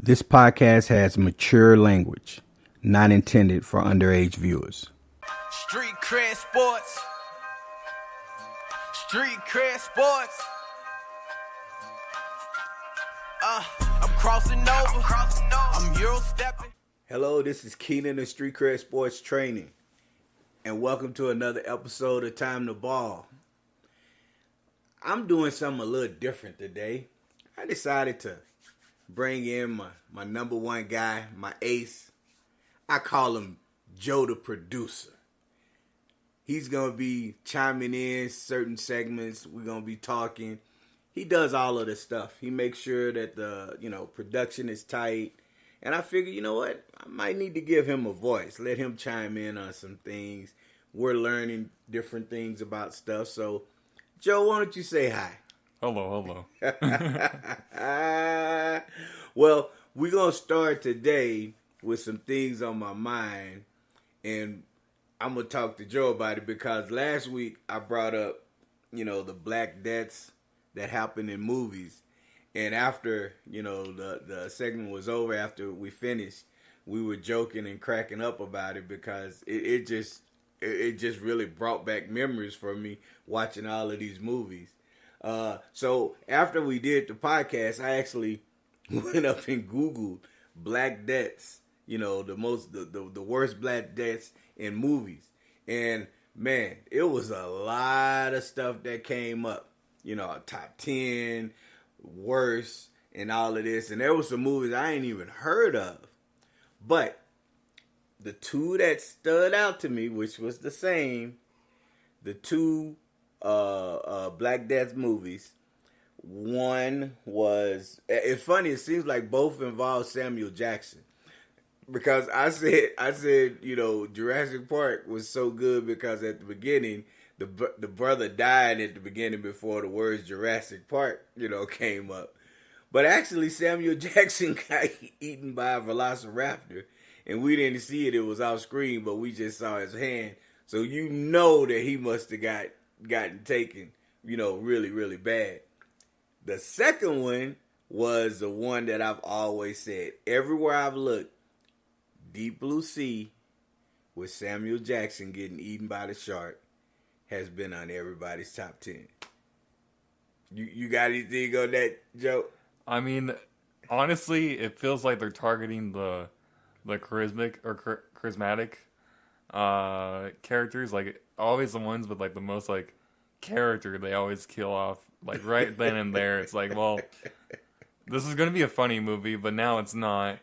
This podcast has mature language, not intended for underage viewers. Street cred sports. Street cred sports. I'm crossing over. I'm Euro stepping. Hello, this is Keenan of Street Cred Sports Training, and welcome to another episode of Time to Ball. I'm doing something a little different today. I decided to bring in my number one guy, my ace. I call him Joe the producer. He's going to be chiming in certain segments. We're going to be talking. He does all of the stuff. He makes sure that the, production is tight. And I figure, you know what? I might need to give him a voice. Let him chime in on some things. We're learning different things about stuff. So, Joe, why don't you say hi? Hello. Well, we're going to start today with some things on my mind. And I'm going to talk to Joe about it because last week I brought up, the black deaths that happen in movies. And after, the segment was over, after we finished, we were joking and cracking up about it because it just really brought back memories for me watching all of these movies. So after we did the podcast, I actually went up and Googled black deaths, the worst black deaths in movies. And man, it was a lot of stuff that came up, top 10, worst, and all of this. And there were some movies I ain't even heard of. But the two that stood out to me, which was the same, the two Black Death movies. One was, it's funny, it seems like both involve Samuel Jackson. Because I said, Jurassic Park was so good because at the beginning, the brother died at the beginning before the words Jurassic Park, came up. But actually, Samuel Jackson got eaten by a velociraptor, and we didn't see it. It was off screen, but we just saw his hand. So that he must have gotten taken, really, really bad. The second one was the one that I've always said. Everywhere I've looked, Deep Blue Sea with Samuel Jackson getting eaten by the shark has been on everybody's top 10. You got anything on that, Joe? I mean, honestly, it feels like they're targeting the charismatic characters, like always the ones with like the most like character they always kill off like right then and there. It's like, well, this is gonna be a funny movie, but now it's not.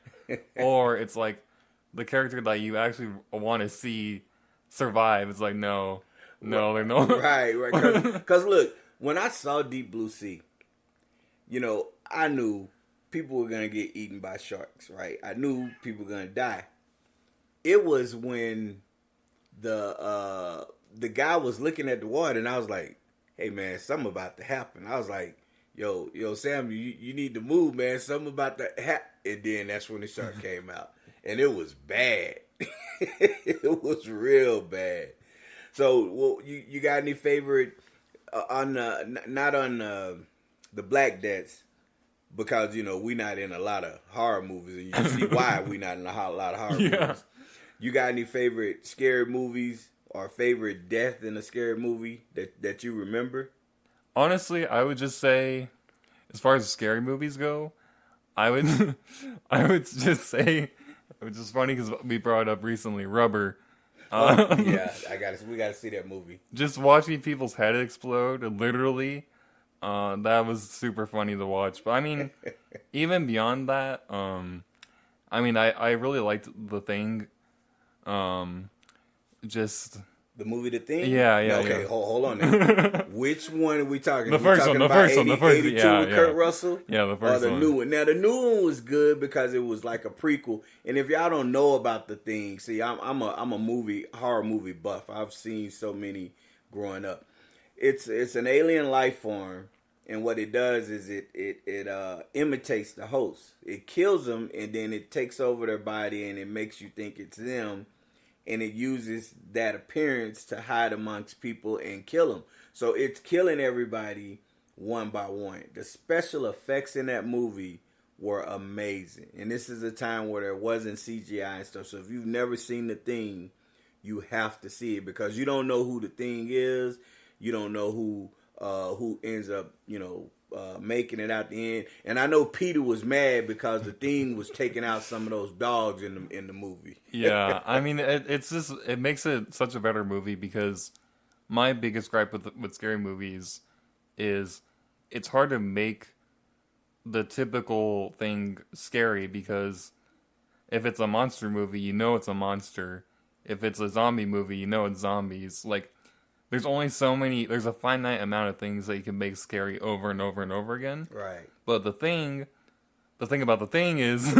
Or it's like the character that you actually want to see survive. It's like no, they're no. Right. Because look, when I saw Deep Blue Sea, I knew people were gonna get eaten by sharks. Right, I knew people were gonna die. It was when the guy was looking at the water, and I was like, "Hey man, something about to happen." I was like, "Yo, Sam, you need to move, man. Something about to happen." And then that's when the shark came out, and it was bad. It was real bad. So, well, you got any favorite not on the Black Deaths? Because we not in a lot of horror movies, and you see why we not in a lot of horror movies. You got any favorite scary movies or favorite death in a scary movie that you remember? Honestly, I would just say, as far as scary movies go, I would just say, which is funny because we brought up recently, Rubber. Yeah, we gotta see that movie. Just watching people's head explode, literally, that was super funny to watch. But I mean, even beyond that, I really liked The Thing. Just the movie The Thing? Yeah. Okay, yeah. Hold on now. Which one are we talking? The first one, the first one, 82 yeah, with Kurt Russell? Yeah, the first one. Or the new one. Now, the new one was good because it was like a prequel. And if y'all don't know about The Thing, see, I'm a horror movie buff. I've seen so many growing up. It's an alien life form, and what it does is it imitates the host. It kills them, and then it takes over their body, and it makes you think it's them. And it uses that appearance to hide amongst people and kill them. So it's killing everybody one by one. The special effects in that movie were amazing. And this is a time where there wasn't CGI and stuff. So if you've never seen The Thing, you have to see it because you don't know who The Thing is. You don't know who ends up, making it out the end. And I know Peter was mad because The Thing was taking out some of those dogs in the movie. Yeah, I mean, it makes it such a better movie because my biggest gripe with scary movies is it's hard to make the typical thing scary because if it's a monster movie, you know it's a monster. If it's a zombie movie, you know it's zombies. Like, there's a finite amount of things that you can make scary over and over and over again. Right. But the thing about The Thing is,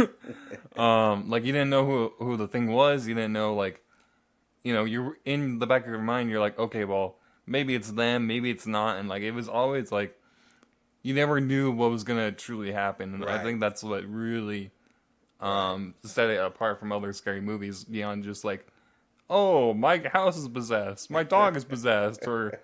like, you didn't know who the thing was. You didn't know, like, you're in the back of your mind, you're like, okay, well, maybe it's them, maybe it's not. And, like, it was always, like, you never knew what was going to truly happen. And right. I think that's what really set it apart from other scary movies beyond just, like, oh, my house is possessed, my dog is possessed, or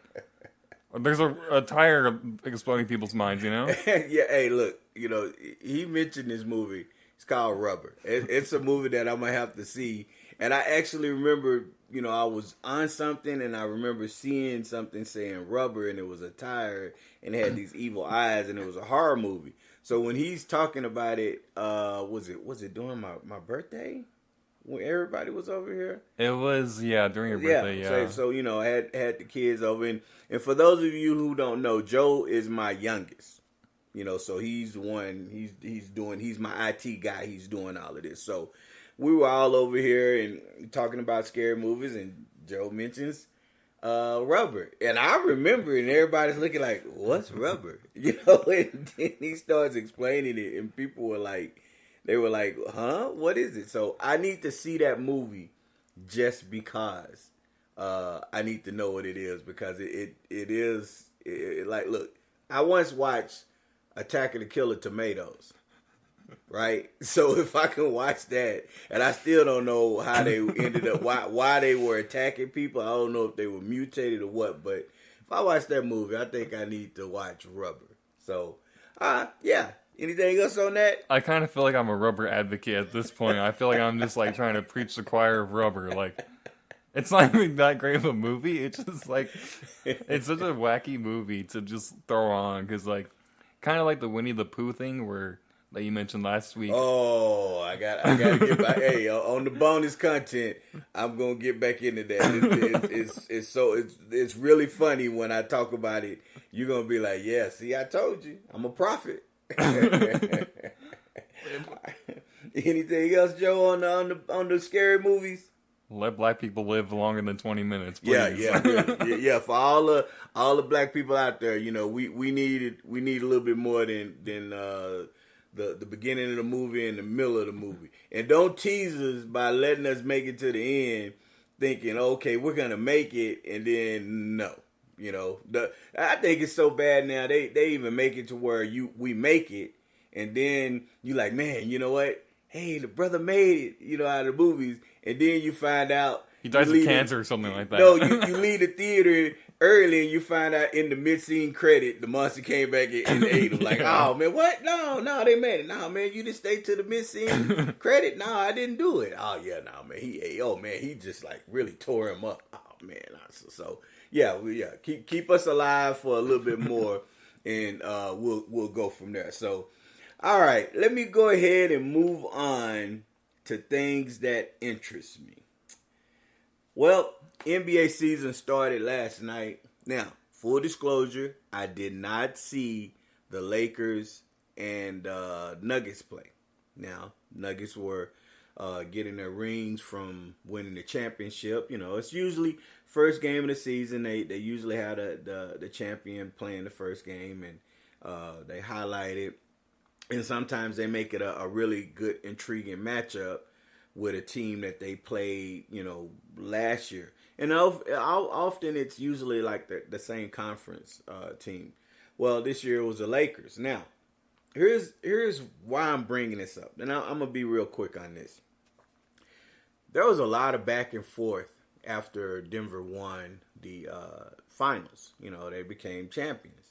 there's a tire exploding people's minds, Yeah, hey, look, he mentioned this movie. It's called Rubber. It's a movie that I'm going to have to see. And I actually remember, I was on something and I remember seeing something saying rubber and it was a tire and it had these evil eyes and it was a horror movie. So when he's talking about it, was it during my birthday? When everybody was over here? It was, during your birthday, yeah. So I had the kids over. And for those of you who don't know, Joe is my youngest. So he's the one, he's my IT guy. He's doing all of this. So we were all over here and talking about scary movies, and Joe mentions Rubber. And I remember, and everybody's looking like, what's Rubber? And then he starts explaining it, and people were like, huh? What is it? So I need to see that movie just because I need to know what it is, because it is, like, look, I once watched Attack of the Killer Tomatoes. Right? So if I can watch that, and I still don't know how they ended up, why they were attacking people. I don't know if they were mutated or what, but if I watch that movie, I think I need to watch Rubber. So, yeah. Anything else on that? I kind of feel like I'm a Rubber advocate at this point. I feel like I'm just, like, trying to preach the choir of Rubber. Like, it's not even that great of a movie. It's just, like, it's such a wacky movie to just throw on, because, like, kind of like the Winnie the Pooh thing that you mentioned last week. Oh, I gotta get back. Hey, on the bonus content, I'm gonna get back into that. It's really funny when I talk about it. You're gonna be like, yeah, see, I told you, I'm a prophet. Anything else, Joe, on the scary movies? Let black people live longer than 20 minutes, please. Yeah. For all the black people out there, we need a little bit more than the beginning of the movie and the middle of the movie. And don't tease us by letting us make it to the end thinking, okay, we're going to make it, and then no. I think it's so bad now, they even make it to where we make it, and then you like, man, you know what? Hey, the brother made it, out of the movies, and then you find out he dies of cancer or something like that. No, you leave the theater early and you find out in the mid-scene credit, the monster came back and ate him. Like, oh, man, what? No, they made it. No, man, you just stayed to the mid-scene credit? No, I didn't do it. Oh, yeah, no, man, he ate. Oh, man, he just, like, really tore him up. Oh, man. So yeah, keep us alive for a little bit more, and we'll go from there. So, all right, let me go ahead and move on to things that interest me. Well, NBA season started last night. Now, full disclosure, I did not see the Lakers and Nuggets play. Now, Nuggets were getting their rings from winning the championship. It's usually first game of the season. They usually have the champion playing the first game, and they highlight it. And sometimes they make it a really good, intriguing matchup with a team that they played, last year. And often it's usually like the same conference team. Well, this year it was the Lakers. Now, here's why I'm bringing this up. And I'm going to be real quick on this. There was a lot of back and forth after Denver won the finals. They became champions.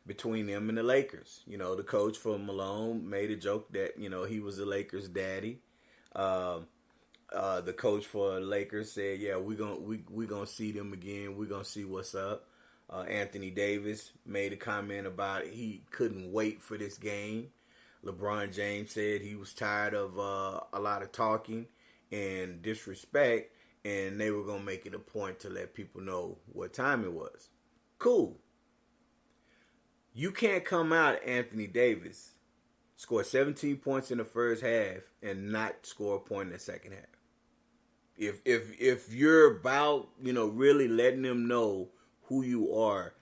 between them and the Lakers. You know, the coach for Malone made a joke that, you know, he was the Lakers' daddy. The coach for the Lakers said, "Yeah, we gonna see them again. We're gonna see what's up." Anthony Davis made a comment about he couldn't wait for this game. LeBron James said he was tired of a lot of talking and disrespect, and they were gonna make it a point to let people know what time it was. Cool. You can't come out, Anthony Davis, score 17 points in the first half and not score a point in the second half. If you're about, you know, really letting them know who you are,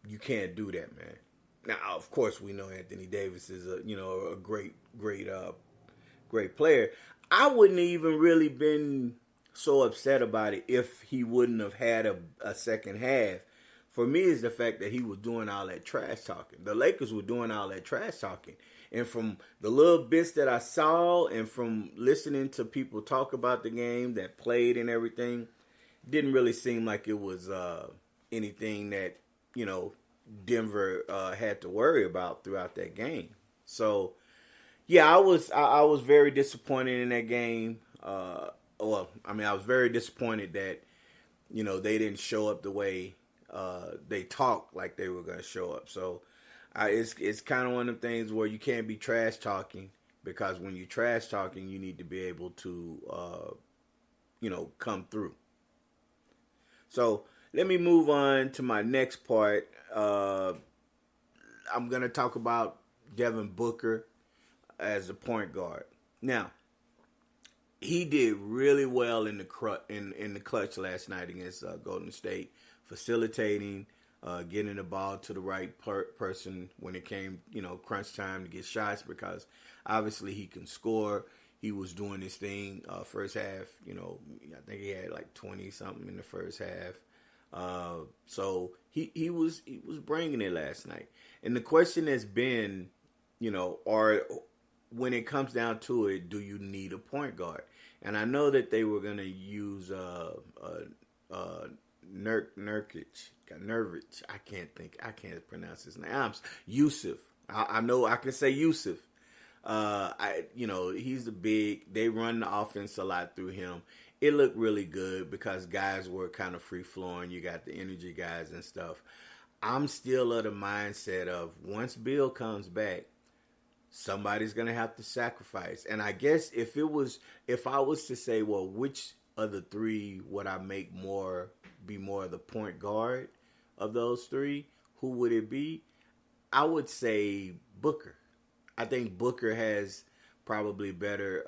you can't do that, man. Now, of course, we know Anthony Davis is a great player. I wouldn't even really been so upset about it if he wouldn't have had a second half. For me, is the fact that he was doing all that trash talking. The Lakers were doing all that trash talking. And from the little bits that I saw and from listening to people talk about the game that played and everything, didn't really seem like it was anything that, you know, Denver had to worry about throughout that game. So, yeah, I was very disappointed in that game. I was very disappointed that, you know, they didn't show up the way they talked like they were going to show up. So, it's kind of one of the things where you can't be trash talking, because when you're trash talking, you need to be able to, come through. So let me move on to my next part. I'm going to talk about Devin Booker as a point guard. Now, he did really well in the clutch last night against Golden State, facilitating, getting the ball to the right person when it came, you know, crunch time to get shots, because obviously he can score. He was doing his thing first half. You know, I think he had like 20 something in the first half. So he was bringing it last night. And the question has been, you know, when it comes down to it, do you need a point guard? And I know that they were going to use Nurkic. I can't pronounce his name. Yusuf. I know I can say Yusuf. He's the big. They run the offense a lot through him. It looked really good because guys were kind of free flowing. You got the energy guys and stuff. I'm still of the mindset of once Bill comes back, somebody's gonna have to sacrifice. And I guess if I was to say, well, which of the three would I be more of the point guard of those three? Who would it be? I would say Booker. I think Booker has probably better,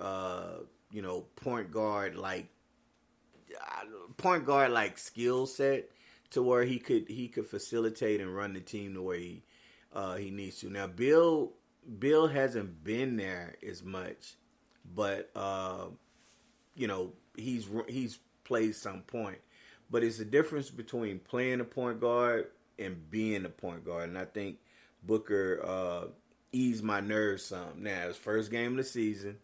point guard like skill set to where he could facilitate and run the team the way he needs to. Now, Bill hasn't been there as much, but he's played some point. But it's the difference between playing a point guard and being a point guard, and I think Booker eased my nerves some. Now, it's first game of the season,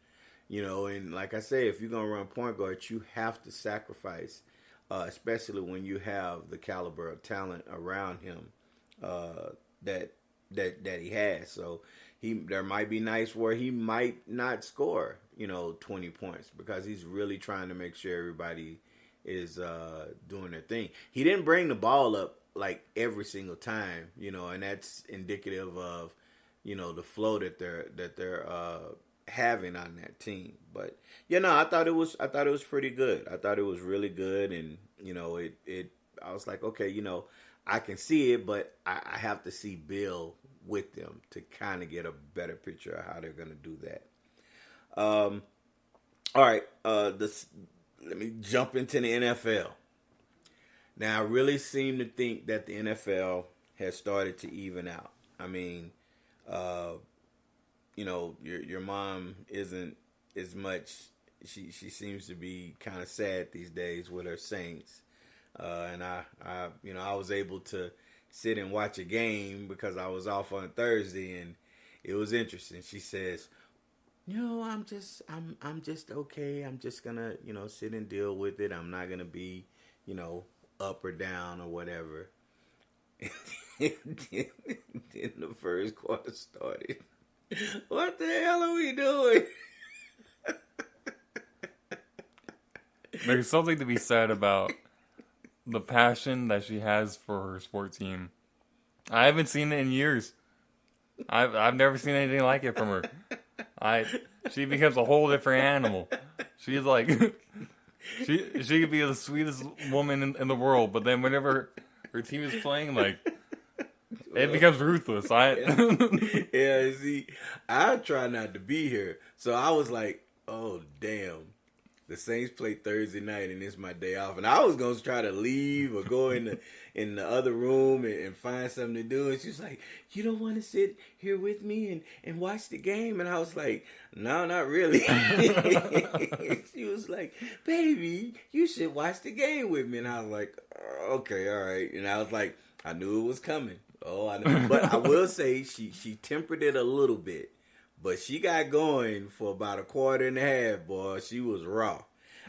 and like I say, if you're gonna run point guard, you have to sacrifice, especially when you have the caliber of talent around him that he has. So there might be nights where he might not score, 20 points, because he's really trying to make sure everybody is doing their thing. He didn't bring the ball up like every single time, and that's indicative of the flow that they're having on that team. But I thought it was pretty good. I thought it was really good, and I was like, okay, I can see it, but I have to see Bill with them to kind of get a better picture of how they're going to do that. All right, let me jump into the NFL. Now, I really seem to think that the NFL has started to even out. I mean, your mom isn't as much. She seems to be kind of sad these days with her Saints. And I was able to sit and watch a game because I was off on Thursday, and it was interesting. She says, I'm just okay. I'm just gonna, sit and deal with it. I'm not gonna be, up or down or whatever. then the first quarter started. What the hell are we doing? There's something to be said about the passion that she has for her sport team. I haven't seen it in years. I've never seen anything like it from her. She becomes a whole different animal. She's like she could be the sweetest woman in the world, but then whenever her team is playing, like it becomes ruthless. Yeah, see, I try not to be here, so I was like, oh damn. The Saints play Thursday night, and it's my day off. And I was gonna try to leave or go in the other room and find something to do. And she's like, "You don't want to sit here with me and watch the game?" And I was like, "No, not really." She was like, "Baby, you should watch the game with me." And I was like, "Okay, all right." And I was like, I knew it was coming. Oh, I know. But I will say she tempered it a little bit. But she got going for about a quarter and a half, boy. She was raw.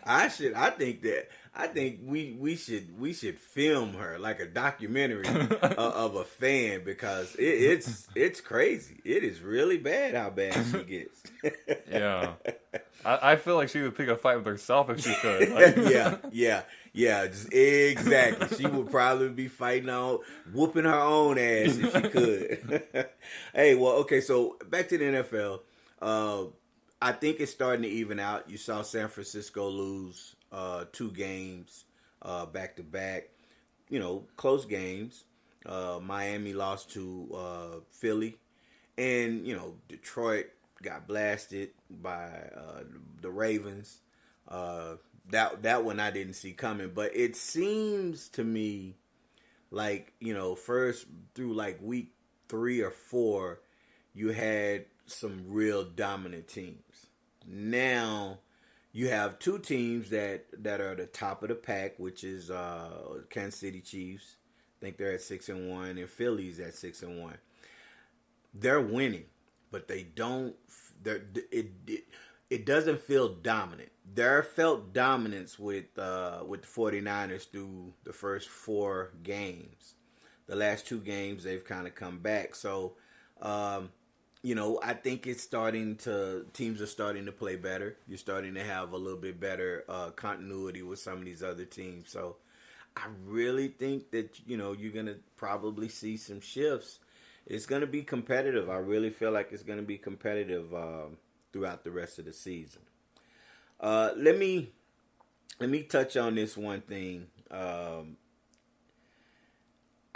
I think we should film her like a documentary of a fan, because it's crazy. It is really bad how bad she gets. Yeah. I feel like she would pick a fight with herself if she could. Like, yeah, just exactly. She would probably be whooping her own ass if she could. Hey, well, okay, so back to the NFL. I think it's starting to even out. You saw San Francisco lose 2 games back to back. Close games. Miami lost to Philly, and Detroit got blasted by the Ravens. That one I didn't see coming, but it seems to me like, first through like week 3 or 4, you had some real dominant teams. Now you have 2 teams that are at the top of the pack, which is Kansas City Chiefs. I think they're at 6-1, and Philly's at 6-1. They're winning, but they don't. It doesn't feel dominant. There felt dominance with the 49ers through the first 4 games. The last 2 games, they've kind of come back. So, I think teams are starting to play better. You're starting to have a little bit better continuity with some of these other teams. So, I really think that, you're going to probably see some shifts. It's going to be competitive. I really feel like it's going to be competitive throughout the rest of the season. Let me touch on this one thing. I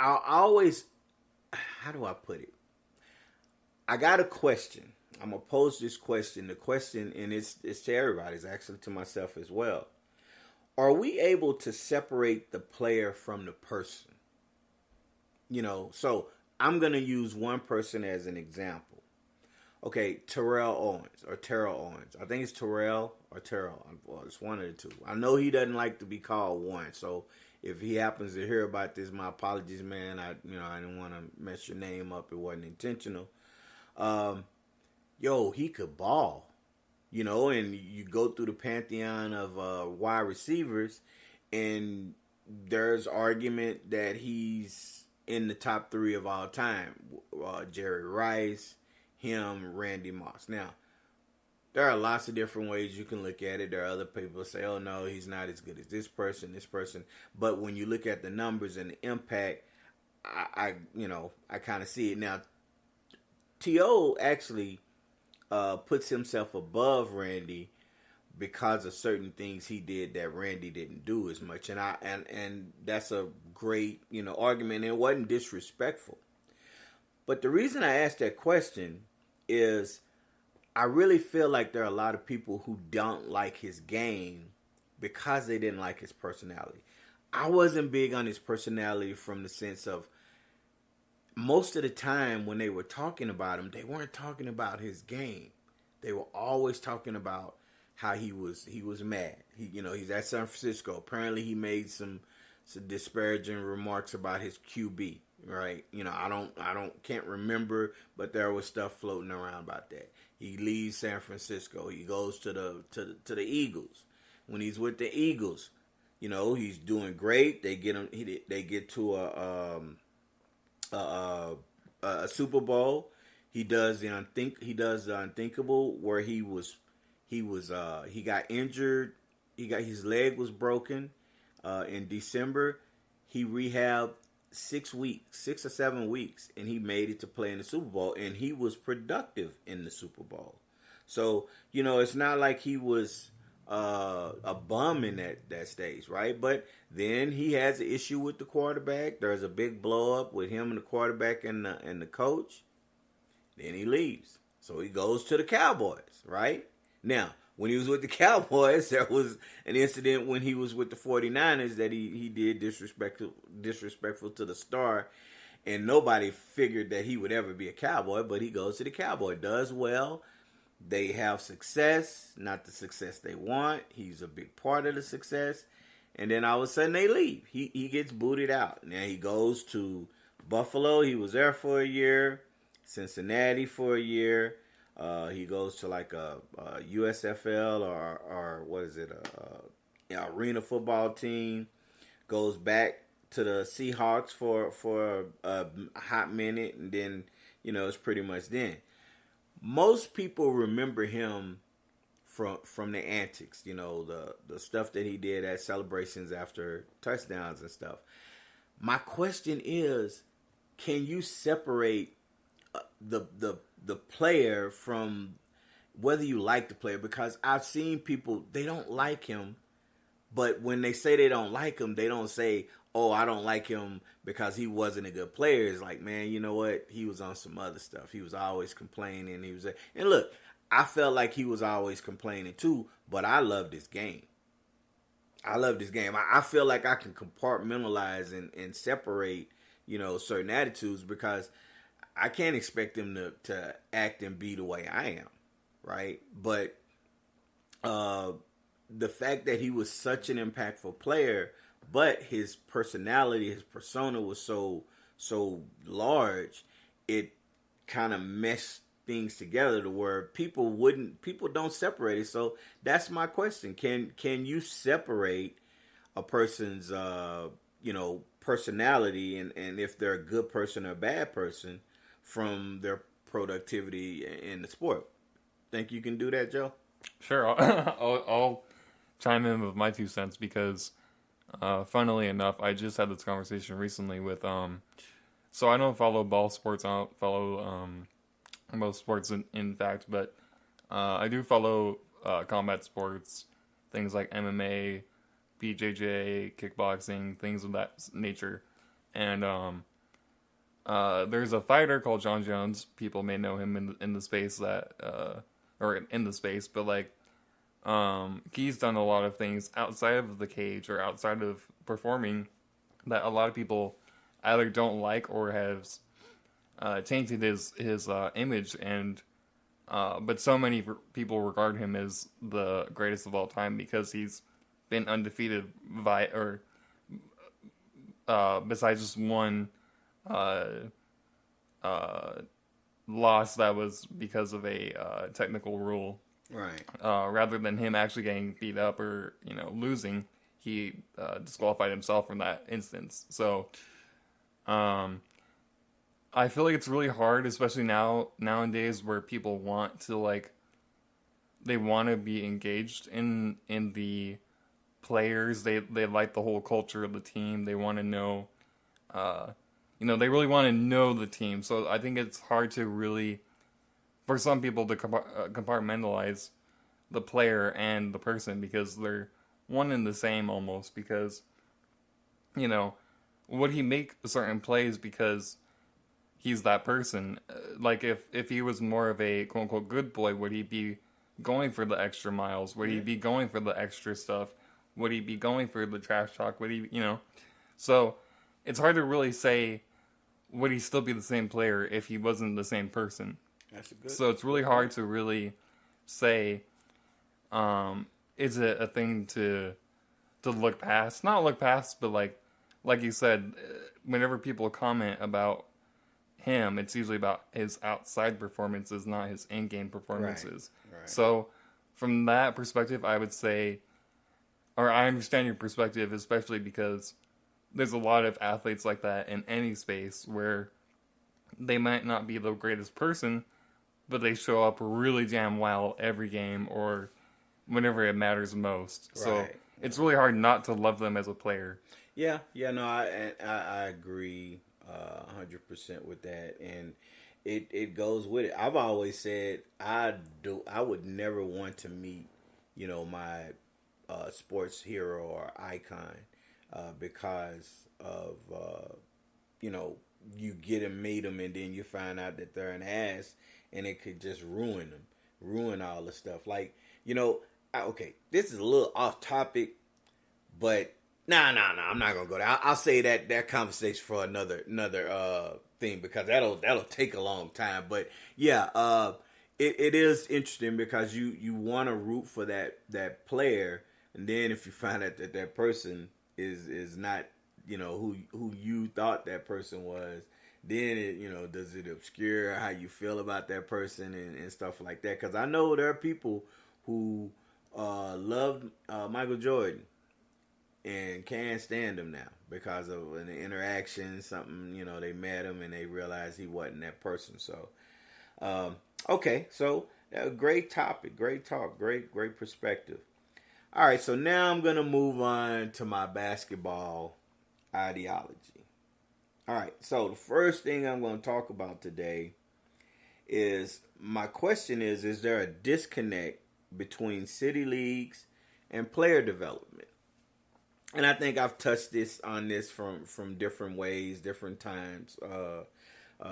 always, how do I put it? I got a question. I'm gonna pose this question. The question, and it's to everybody. It's actually to myself as well. Are we able to separate the player from the person? So I'm gonna use one person as an example. Okay, Terrell Owens. I think it's Terrell or Terrell. Well, it's one of the two. I know he doesn't like to be called one, so if he happens to hear about this, my apologies, man. I didn't want to mess your name up. It wasn't intentional. He could ball, and you go through the pantheon of wide receivers, and there's argument that he's in the top 3 of all time. Jerry Rice, him, Randy Moss. Now, there are lots of different ways you can look at it. There are other people that say, oh, no, he's not as good as this person. But when you look at the numbers and the impact, I kind of see it. Now, T.O. actually puts himself above Randy because of certain things he did that Randy didn't do as much. And that's a great, argument. And it wasn't disrespectful. But the reason I asked that question is I really feel like there are a lot of people who don't like his game because they didn't like his personality. I wasn't big on his personality from the sense of most of the time when they were talking about him, they weren't talking about his game. They were always talking about how he was mad. He's at San Francisco. Apparently he made some disparaging remarks about his QB. Right, can't remember, but there was stuff floating around about that. He leaves San Francisco. He goes to the Eagles. When he's with the Eagles, he's doing great. They get him. They get to uh, a Super Bowl. He does the unthinkable where he got injured. His leg was broken in December. He rehabbed 6 or 7 weeks, and he made it to play in the Super Bowl, and he was productive in the Super Bowl. So it's not like he was a bum in that stage, right? But then he has an issue with the quarterback. There's a big blow up with him and the quarterback and the coach. Then he leaves. So he goes to the Cowboys, right? Now, when he was with the Cowboys, there was an incident when he was with the 49ers that he did disrespectful to the star, and nobody figured that he would ever be a Cowboy, but he goes to the Cowboy, does well. They have success, not the success they want. He's a big part of the success. And then all of a sudden they leave. He gets booted out. Now he goes to Buffalo. He was there for a year. Cincinnati for a year. He goes to like a USFL or what is it? Arena football team. Goes back to the Seahawks for a hot minute. And then, it's pretty much then. Most people remember him from the antics, the stuff that he did at celebrations after touchdowns and stuff. My question is, can you separate the player from whether you like the player? Because I've seen people, they don't like him, but when they say they don't like him, they don't say, oh, I don't like him because he wasn't a good player. It's like, man, you know what? He was on some other stuff. He was always complaining. And look, I felt like he was always complaining too, but I loved his game. I feel like I can compartmentalize and separate, certain attitudes, because I can't expect him to act and be the way I am, right? But the fact that he was such an impactful player, but his personality, his persona was so large, it kind of meshed things together to where people don't separate it. So that's my question. Can you separate a person's personality and if they're a good person or a bad person from their productivity in the sport? Think you can do that, Joe? Sure, I'll chime in with my 2 cents because, funnily enough, I just had this conversation recently with, so I don't follow ball sports, I don't follow, most sports in fact, but, I do follow, combat sports, things like MMA, BJJ, kickboxing, things of that nature, and, there's a fighter called John Jones. People may know him in the space that, or in the space, but like, he's done a lot of things outside of the cage or outside of performing that a lot of people either don't like or has tainted his image, and but so many people regard him as the greatest of all time because he's been undefeated besides just one loss that was because of a technical rule. Right. Rather than him actually getting beat up or losing, he disqualified himself from that instance. So, I feel like it's really hard, especially nowadays, where people want to they want to be engaged in the players. They like the whole culture of the team. They want to know, they really want to know the team. So I think it's hard to really, for some people, to compartmentalize the player and the person because they're one and the same almost. Because, would he make certain plays because he's that person? Like if he was more of a quote unquote good boy, would he be going for the extra miles? Would he be going for the extra stuff? Would he be going for the trash talk? Would he, So it's hard to really say, would he still be the same player if he wasn't the same person? That's a good. So it's really hard to really say, is it a thing to look past? Not look past, but like you said, whenever people comment about him, it's usually about his outside performances, not his in-game performances. Right. So from that perspective, I would say, or I understand your perspective, especially because there's a lot of athletes like that in any space where they might not be the greatest person, but they show up really damn well every game or whenever it matters most. So Right. it's really hard not to love them as a player. Yeah, no, I agree 100% with that, and it goes with it. I've always said I would never want to meet, my sports hero or icon, because of you get and meet them, and then you find out that they're an ass, and it could just ruin all the stuff. Like, okay, this is a little off topic, but nah, I'm not gonna go there. I'll say that conversation for another thing, because that'll take a long time. But yeah, it is interesting because you want to root for that player, and then if you find out that person is not who you thought that person was, then it does it obscure how you feel about that person and stuff like that. Because I know there are people who loved Michael Jordan and can't stand him now because of an interaction, something, they met him and they realized he wasn't that person. So, okay, so great topic, great talk, great perspective. All right, so now I'm going to move on to my basketball ideology. All right, so the first thing I'm going to talk about today is, my question is there a disconnect between city leagues and player development? And I think I've touched on this from different ways, different times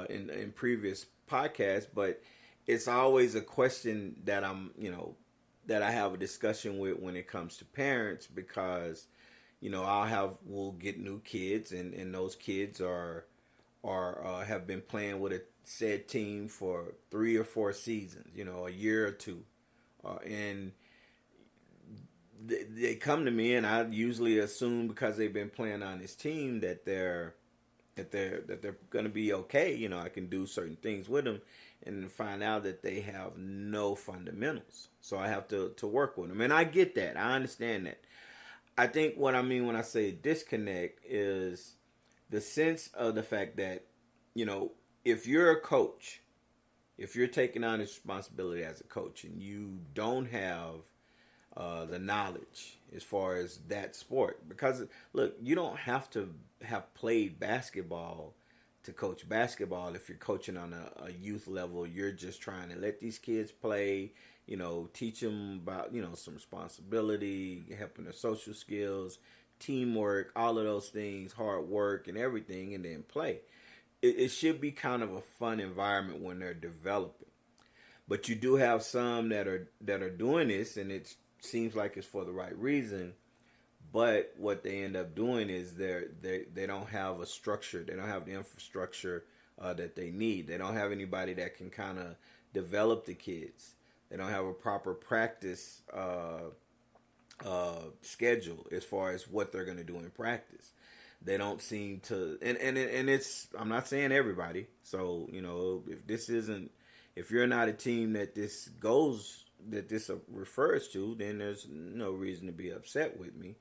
in previous podcasts, but it's always a question that that I have a discussion with when it comes to parents, because we'll get new kids, and those kids are have been playing with a said team for 3 or 4 seasons, a year or two, and they come to me, and I usually assume, because they've been playing on this team, that they're going to be okay. I can do certain things with them, and find out that they have no fundamentals. So I have to work with them, and I get that. I understand that. I think what I mean when I say disconnect is the sense of the fact that, if you're a coach, if you're taking on this responsibility as a coach, and you don't have the knowledge as far as that sport, because look, you don't have to have played basketball to coach basketball. If you're coaching on a youth level, you're just trying to let these kids play, teach them about, some responsibility, helping their social skills, teamwork, all of those things, hard work and everything, and then play. It should be kind of a fun environment when they're developing. But you do have some that are doing this, and it seems like it's for the right reason. But what they end up doing is they don't have a structure. They don't have the infrastructure that they need. They don't have anybody that can kind of develop the kids. They don't have a proper practice schedule as far as what they're going to do in practice. They don't seem to, and it's, I'm not saying everybody. So, if you're not a team that this refers to, then there's no reason to be upset with me.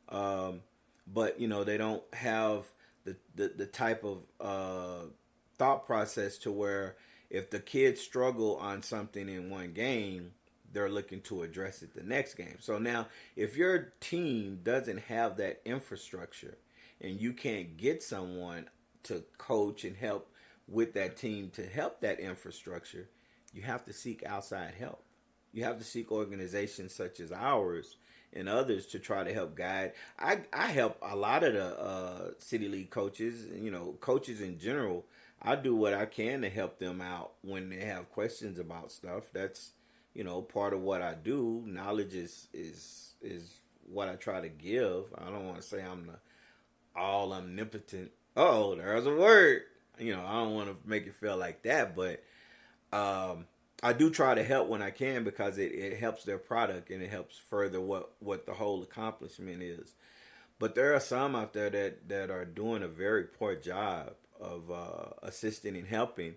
But they don't have the type of thought process to where, if the kids struggle on something in one game, they're looking to address it the next game. So now, if your team doesn't have that infrastructure, and you can't get someone to coach and help with that team to help that infrastructure, you have to seek outside help. You have to seek organizations such as ours and others to try to help guide. I help a lot of the city league coaches, coaches in general. I do what I can to help them out when they have questions about stuff. That's, part of what I do. Knowledge is what I try to give. I don't want to say I'm the all omnipotent. Oh, there's a word. I don't want to make it feel like that, but I do try to help when I can, because it helps their product, and it helps further what the whole accomplishment is. But there are some out there that are doing a very poor job of assisting and helping.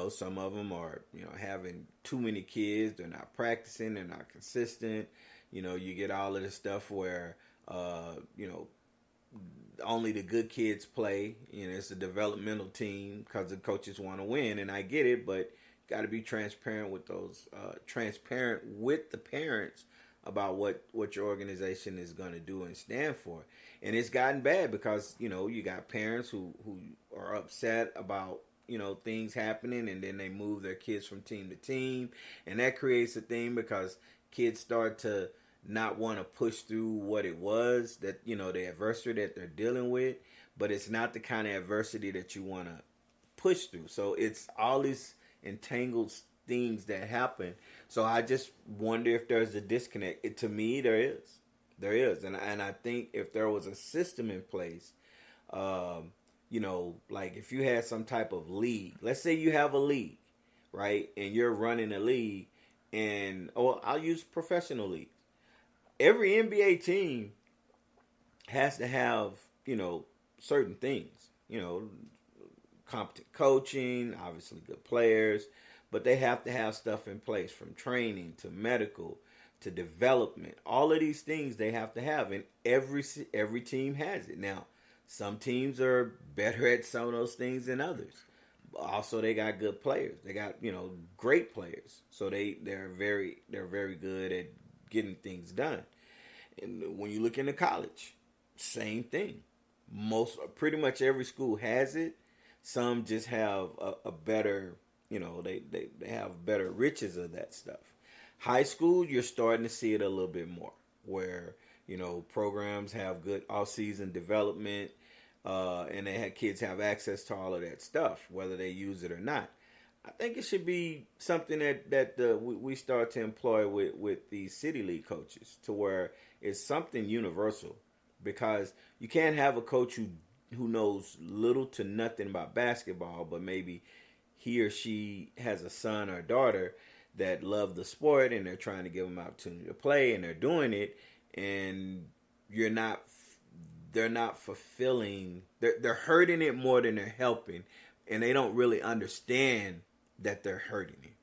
Some of them are, having too many kids. They're not practicing. They're not consistent. You get all of this stuff where, only the good kids play. You know, it's a developmental team because the coaches want to win, and I get it, but got to be transparent with those, transparent with the parents about what your organization is going to do and stand for. And it's gotten bad because, you know, you got parents who are upset about, you know, things happening, and then they move their kids from team to team, and that creates a thing because kids start to not want to push through what it was that, you know, the adversity that they're dealing with, but it's not the kind of adversity that you want to push through. So it's all these entangled things that happen. So I just wonder if there's a disconnect. To me, there is, and I think if there was a system in place, you know, like if you had some type of league, let's say you have a league, right, and you're running a league, and I'll use professional leagues. Every NBA team has to have, you know, certain things, you know, competent coaching, obviously good players, but they have to have stuff in place from training to medical to development. All of these things they have to have, and every team has it. Now, some teams are better at some of those things than others. Also, they got good players. They got, you know, great players. So they're very good at getting things done. And when you look into college, same thing. Pretty much every school has it. Some just have a better, you know, they have better riches of that stuff. High school, you're starting to see it a little bit more, where, you know, programs have good off-season development, and kids have access to all of that stuff, whether they use it or not. I think it should be something that we start to employ with the city league coaches, to where it's something universal, because you can't have a coach who knows little to nothing about basketball, but maybe he or she has a son or daughter that love the sport, and they're trying to give them an opportunity to play, and they're doing it, and they're not fulfilling, they're hurting it more than they're helping, and they don't really understand that they're hurting it.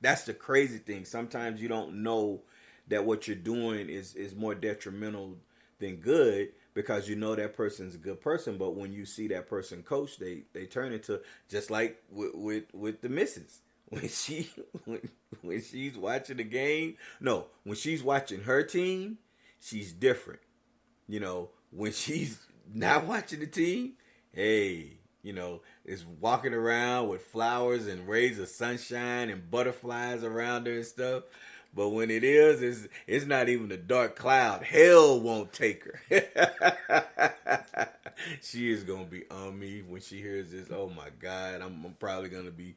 That's the crazy thing. Sometimes you don't know that what you're doing is more detrimental than good, because you know that person's a good person, but when you see that person coach, they turn into, just like with the missus. When she's watching the game, no, when she's watching her team, she's different. You know, when she's not watching the team, hey, you know, is walking around with flowers and rays of sunshine and butterflies around her and stuff. But when it is, it's not even a dark cloud. Hell won't take her. She is going to be on me when she hears this. Oh, my God. I'm probably going to be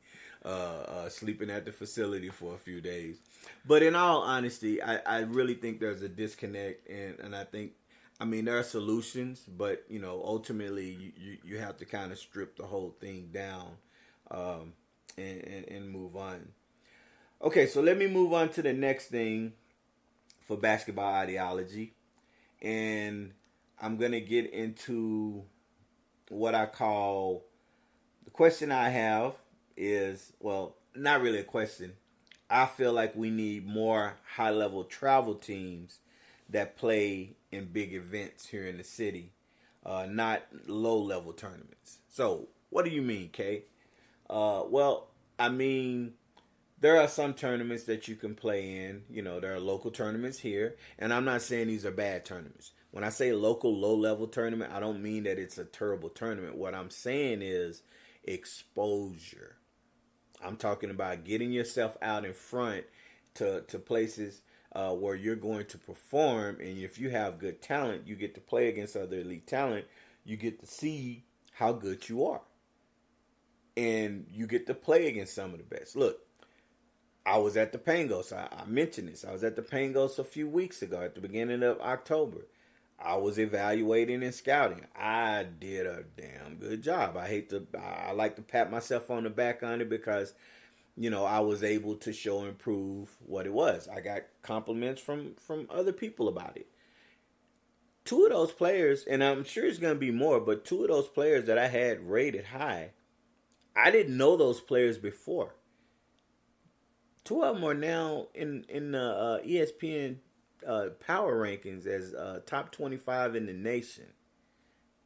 sleeping at the facility for a few days. But in all honesty, I really think there's a disconnect. And I think, I mean, there are solutions. But, you know, ultimately, you have to kind of strip the whole thing down and move on. Okay, so let me move on to the next thing for basketball ideology. And I'm going to get into what I call, the question I have is, well, not really a question. I feel like we need more high-level travel teams that play in big events here in the city, not low-level tournaments. So, what do you mean, Kay? Well, I mean, there are some tournaments that you can play in. You know, there are local tournaments here. And I'm not saying these are bad tournaments. When I say local, low-level tournament, I don't mean that it's a terrible tournament. What I'm saying is exposure. I'm talking about getting yourself out in front to places where you're going to perform. And if you have good talent, you get to play against other elite talent. You get to see how good you are. And you get to play against some of the best. Look, I was at the Pangos. I mentioned this. I was at the Pangos a few weeks ago at the beginning of October. I was evaluating and scouting. I did a damn good job. I like to pat myself on the back on it because, you know, I was able to show and prove what it was. I got compliments from other people about it. Two of those players, and I'm sure it's going to be more, but two of those players that I had rated high, I didn't know those players before. Two of them are now in the ESPN power rankings as top 25 in the nation.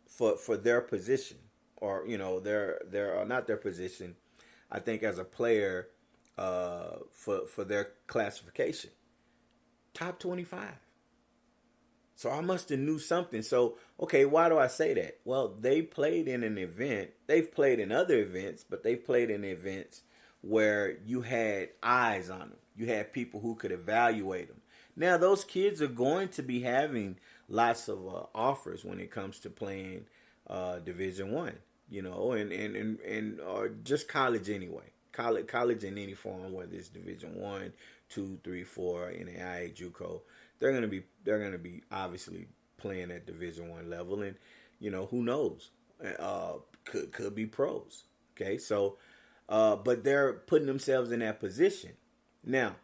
for their position, or their not their position. I think as a player, for their classification, top 25. So I must have knew something. So, okay, why do I say that? Well, they played in an event. They've played in other events, but they've played in events where you had eyes on them. You had people who could evaluate them. Now, those kids are going to be having lots of offers when it comes to playing Division One, and or just college anyway. College in any form, whether it's Division 1, 2, 3, 4, NAIA, JUCO, they're gonna be obviously playing at Division 1 level, and who knows, could be pros. Okay, so but they're putting themselves in that position. Now,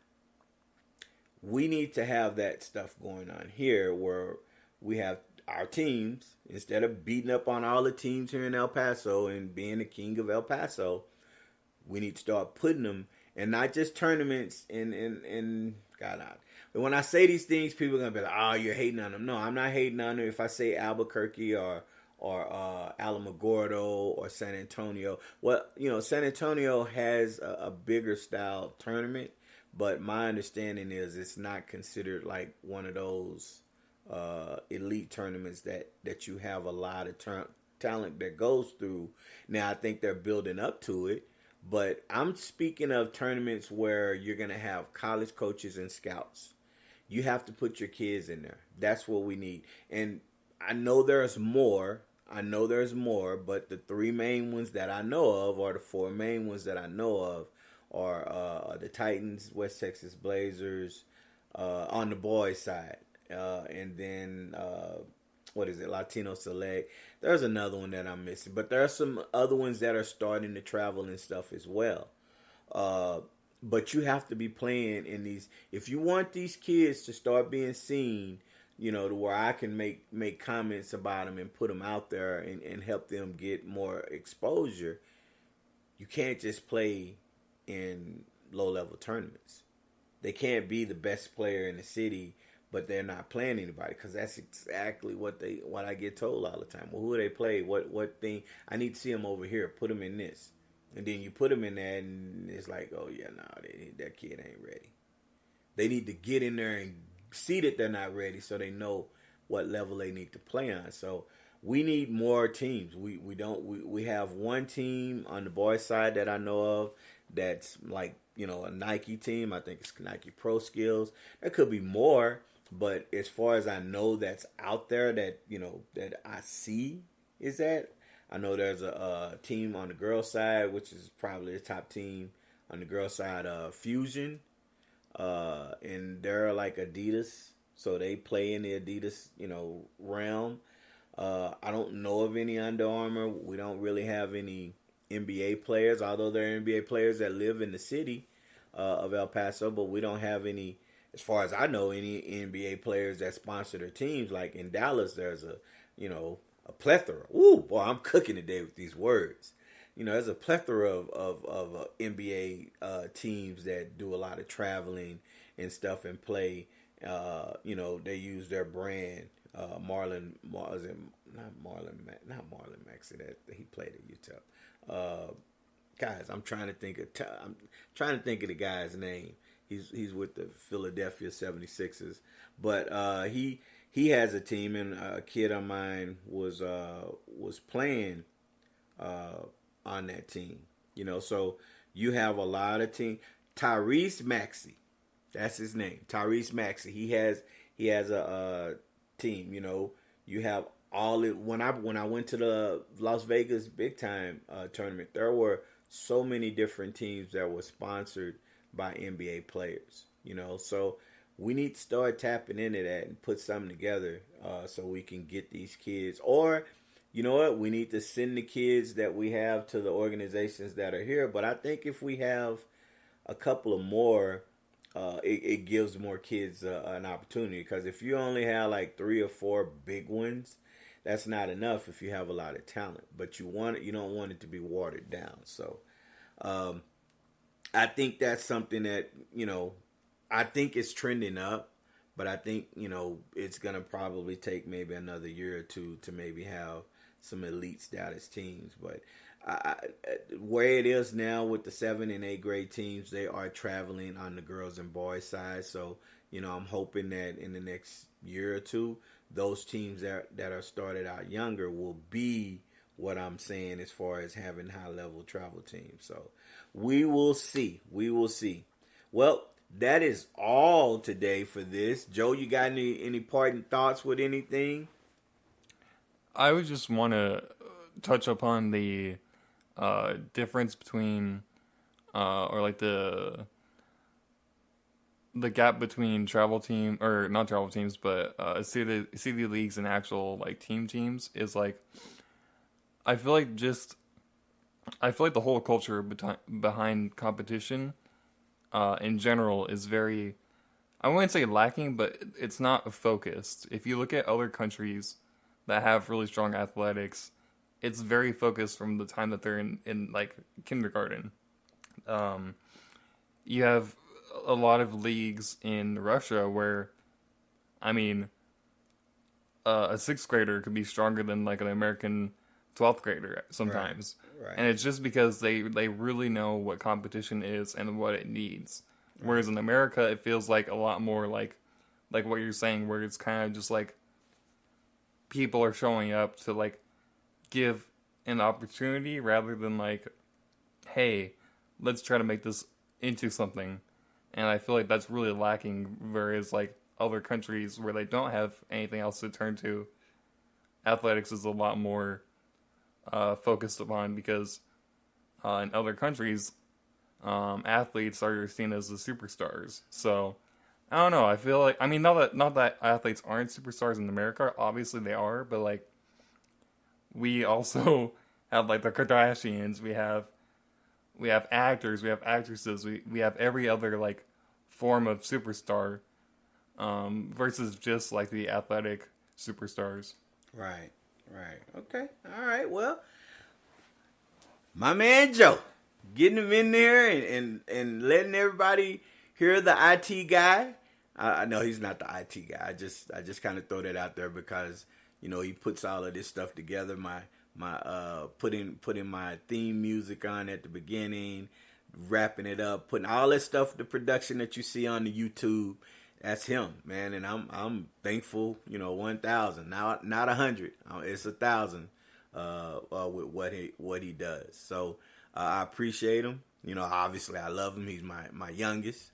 we need to have that stuff going on here, where we have our teams, instead of beating up on all the teams here in El Paso and being the king of El Paso. We need to start putting them, and not just tournaments in God out. But when I say these things, people are gonna be like, "Oh, you're hating on them." No, I'm not hating on them. If I say Albuquerque or Alamogordo or San Antonio, well, San Antonio has a bigger style tournament, but my understanding is it's not considered like one of those elite tournaments that you have a lot of talent that goes through. Now, I think they're building up to it. But I'm speaking of tournaments where you're going to have college coaches and scouts. You have to put your kids in there. That's what we need. And I know there's more. But the three main ones that I know of, or the four main ones that I know of, are the Titans, West Texas Blazers, on the boys' side. And then, Latino Select. There's another one that I'm missing, but there are some other ones that are starting to travel and stuff as well. But you have to be playing in these. If you want these kids to start being seen, to where I can make comments about them and put them out there and help them get more exposure, you can't just play in low-level tournaments. They can't be the best player in the city, but they're not playing anybody, because that's exactly what I get told all the time. Well, who do they play? What thing? I need to see them over here. Put them in this, and then you put them in that, and it's like, oh yeah, no, that kid ain't ready. They need to get in there and see that they're not ready, so they know what level they need to play on. So we need more teams. We have one team on the boys' side that I know of that's like a Nike team. I think it's Nike Pro Skills. There could be more. But as far as I know, that's out there that I see is that. I know there's a team on the girls' side, which is probably the top team on the girls' side, Fusion, and they're like Adidas, so they play in the Adidas realm. I don't know of any Under Armour. We don't really have any NBA players, although there are NBA players that live in the city of El Paso, but we don't have any. As far as I know, any NBA players that sponsor their teams, like in Dallas, there's a plethora. Ooh, boy, I'm cooking today with these words. There's a plethora of NBA teams that do a lot of traveling and stuff and play. They use their brand. Marlon Maxey, that he played at Utah. Guys, I'm trying to think of the guy's name. He's with the Philadelphia 76ers, but he has a team, and a kid of mine was playing on that team. So you have a lot of team. Tyrese Maxey, that's his name. Tyrese Maxey. He has a team. You have all it. When I went to the Las Vegas Big Time tournament, there were so many different teams that were sponsored by NBA players, so we need to start tapping into that and put something together so we can get these kids. Or, you know what, we need to send the kids that we have to the organizations that are here. But I think if we have a couple of more, it gives more kids an opportunity. Because if you only have like 3 or 4 big ones, that's not enough if you have a lot of talent. But you don't want it to be watered down. So, I think that's something that, I think it's trending up, but I think, it's going to probably take maybe another year or two to maybe have some elite status teams. But where it is now with the 7 and 8 grade teams, they are traveling on the girls and boys side. So, I'm hoping that in the next year or two, those teams that are started out younger will be what I'm saying as far as having high-level travel teams. So we will see. Well, that is all today for this. Joe, you got any parting thoughts with anything? I would just want to touch upon the difference between, or like the gap between travel team, or not travel teams, but city leagues and actual like teams is like, I feel like the whole culture behind competition in general is very, I wouldn't say lacking, but it's not focused. If you look at other countries that have really strong athletics, it's very focused from the time that they're in like kindergarten. You have a lot of leagues in Russia where, I mean, a 6th grader could be stronger than like an American 12th grader sometimes. Right. And it's just because they really know what competition is and what it needs. Right. Whereas in America, it feels like a lot more like what you're saying, where it's kind of just like people are showing up to like give an opportunity rather than like, hey, let's try to make this into something. And I feel like that's really lacking, whereas like other countries where they don't have anything else to turn to, athletics is a lot more focused upon, because in other countries, athletes are seen as the superstars. So I don't know. I feel like, I mean, not that athletes aren't superstars in America. Obviously they are, but like we also have like the Kardashians. We have actors. We have actresses. We have every other like form of superstar, versus just like the athletic superstars. Right. Okay. All right. Well, my man Joe, getting him in there and letting everybody hear the IT guy. I know he's not the IT guy. I just kind of throw that out there because he puts all of this stuff together. My putting my theme music on at the beginning, wrapping it up, putting all that stuff, the production that you see on the YouTube. That's him, man, and I'm thankful. 1,000, not 100. It's 1,000 with what he does. So I appreciate him. Obviously I love him. He's my youngest.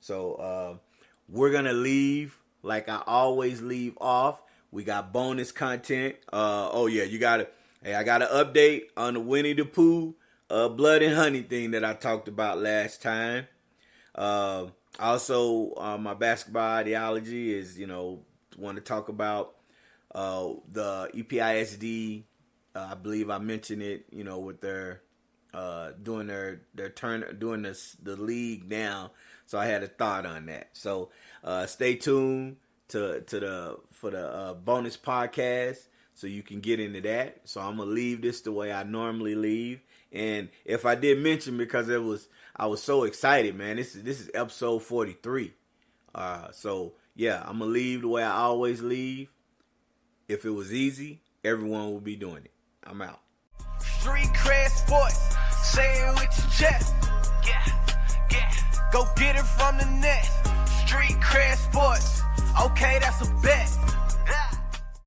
So we're gonna leave like I always leave off. We got bonus content. I got an update on the Winnie the Pooh blood and honey thing that I talked about last time. Also, my basketball ideology is, want to talk about the EPISD. I believe I mentioned it, with their doing their turn, doing the league now. So I had a thought on that. So stay tuned for the bonus podcast so you can get into that. So I'm gonna leave this the way I normally leave. And if I did mention, because I was so excited, man. This is episode 43. So yeah, I'm gonna leave the way I always leave. If it was easy, everyone would be doing it. I'm out. Street cred sports, say it with your chest. Yeah. Go get it from the net. Street cred sports, okay, that's a bet.